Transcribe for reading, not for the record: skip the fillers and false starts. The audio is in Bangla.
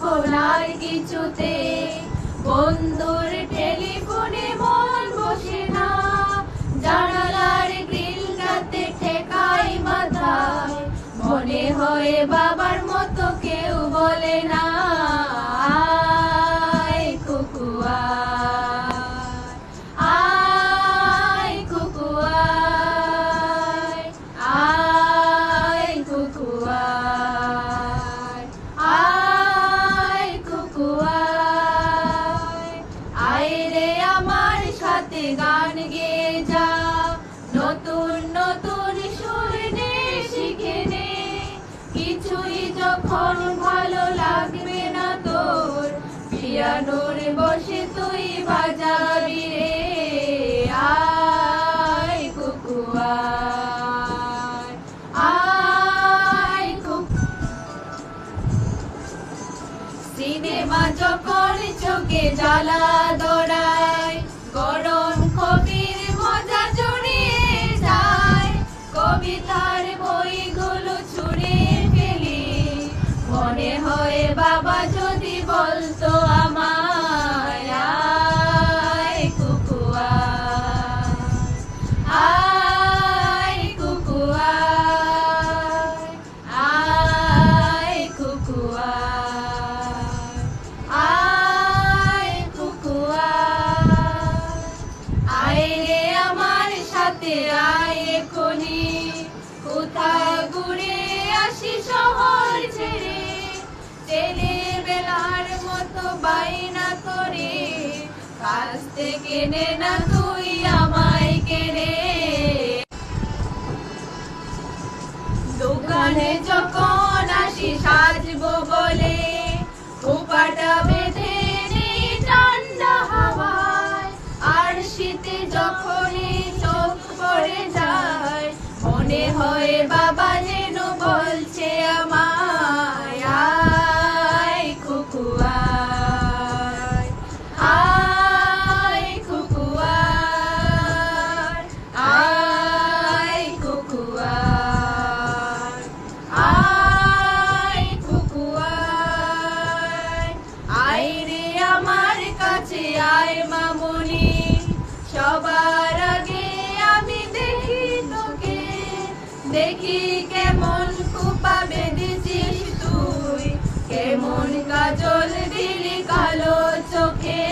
এখন আর কিছুতে, বন্ধুর টেলিফোনে মন বসে না, জানালার গ্রিলটাতে ঠেকাই মাথায়, মনে হয় বাবার মতো কেউ বলে না, আয় কুকু আয় কুকু আয় কুকু আয় কুকু আয় রে আমার সাথে গান গেয়ে যা, নতুন নতুন সুর নে শিখে নে, কিছুই যখন ভালো লাগবে না তোর, পিয়ানোর বসে তুই বাজাবি রে, আয় কুকু আয় কুকু। সিনেমা যখন চোখে জ্বালা দৌড়ায়, গরম কবির মজা জড়িয়ে যায়, কবিতার বইগুলো ছুঁড়ে ফেলি, মনে হয় বাবা যদি বলতো আমায়, আয় কুকু আয় কুকু আয় কুকু আয় কুকু আয় রে আমার সাথে আয় এখনি, কোথাও ঘুরে আসি শহর ছেড়ে, ছেলেবেলার মতো বাইনা করে, কাছ থেকে নে না তুই আমায় কেড়ে, দোকানে যখন আসি সাজবো বলে, খোপাটা বেঁধে নেই ঠান্ডা হাওয়ায়, আর শীতে যখনই চোখ পড়ে যায়, মনে হয় বাবা যেন বলছে আমায়, আয় কুকু আয় কুকু আয় কুকু আয় কুকু আয় রে আমার কাছে আয় মামুনি, সবার আগে আমি দেখি তোকে, দেখি কেমন খোপা বেঁধেছিস তুই, কেমন কাজল দিলি কালো চোখে।